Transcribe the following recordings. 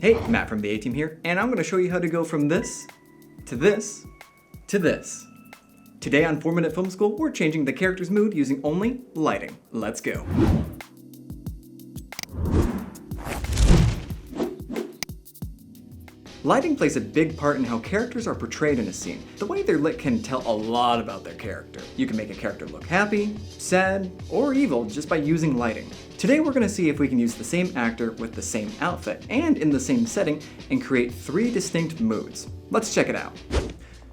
Hey, Matt from the A-Team here, and I'm going to show you how to go from this, to this, to this. Today on 4-Minute Film School, we're changing the character's mood using only lighting. Let's go. Lighting plays a big part in how characters are portrayed in a scene. The way they're lit can tell a lot about their character. You can make a character look happy, sad, or evil just by using lighting. Today we're going to see if we can use the same actor with the same outfit and in the same setting and create 3 distinct moods. Let's check it out.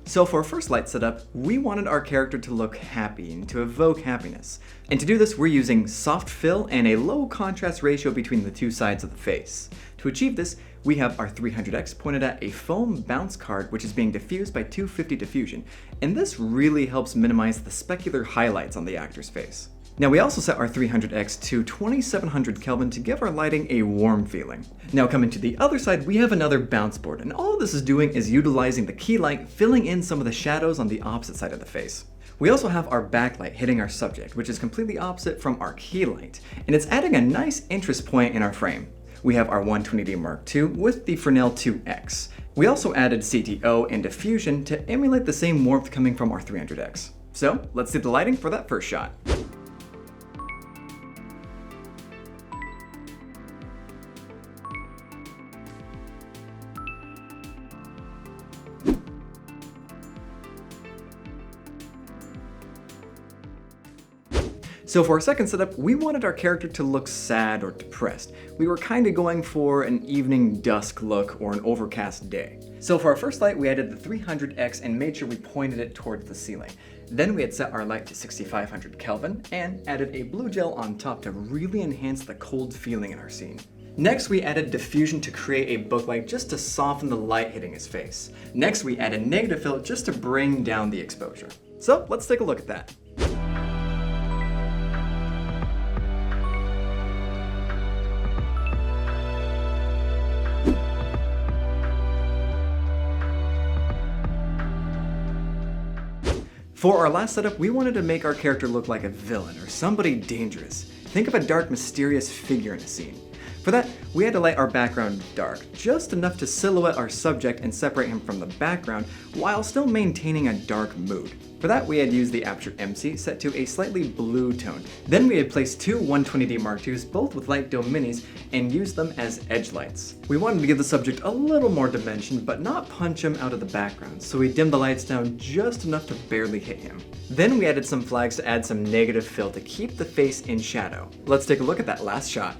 So for our first light setup, we wanted our character to look happy and to evoke happiness. And to do this, we're using soft fill and a low contrast ratio between the 2 sides of the face. To achieve this, we have our 300x pointed at a foam bounce card which is being diffused by 250 diffusion, and this really helps minimize the specular highlights on the actor's face. Now we also set our 300x to 2700 Kelvin to give our lighting a warm feeling. Now coming to the other side, we have another bounce board, and all this is doing is utilizing the key light, filling in some of the shadows on the opposite side of the face. We also have our backlight hitting our subject, which is completely opposite from our key light, and it's adding a nice interest point in our frame. We have our 120D Mark II with the Fresnel 2X. We also added CTO and diffusion to emulate the same warmth coming from our 300X. So let's do the lighting for that first shot. So for our second setup, we wanted our character to look sad or depressed. We were kind of going for an evening dusk look or an overcast day. So for our first light, we added the 300x and made sure we pointed it towards the ceiling. Then we had set our light to 6500 Kelvin and added a blue gel on top to really enhance the cold feeling in our scene. Next, we added diffusion to create a booklight just to soften the light hitting his face. Next, we added negative fill just to bring down the exposure. So let's take a look at that. For our last setup, we wanted to make our character look like a villain or somebody dangerous. Think of a dark, mysterious figure in a scene. For that, we had to light our background dark, just enough to silhouette our subject and separate him from the background while still maintaining a dark mood. For that, we had used the Aputure MC set to a slightly blue tone. Then we had placed 2 120D Mark IIs, both with light dome minis, and used them as edge lights. We wanted to give the subject a little more dimension, but not punch him out of the background, so we dimmed the lights down just enough to barely hit him. Then we added some flags to add some negative fill to keep the face in shadow. Let's take a look at that last shot.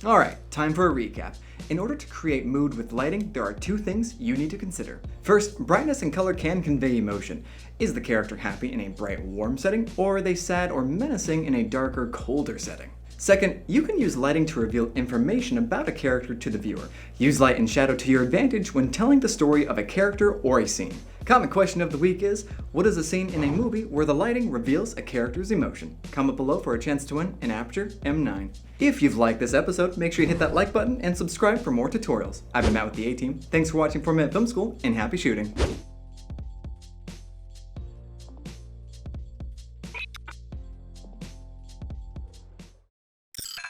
Alright, time for a recap. In order to create mood with lighting, there are 2 things you need to consider. First, brightness and color can convey emotion. Is the character happy in a bright, warm setting, or are they sad or menacing in a darker, colder setting? Second, you can use lighting to reveal information about a character to the viewer. Use light and shadow to your advantage when telling the story of a character or a scene. Comment question of the week is, what is a scene in a movie where the lighting reveals a character's emotion? Comment below for a chance to win an Aputure M9. If you've liked this episode, make sure you hit that like button and subscribe for more tutorials. I've been Matt with the A-Team. Thanks for watching 4-Minute Film School, and happy shooting.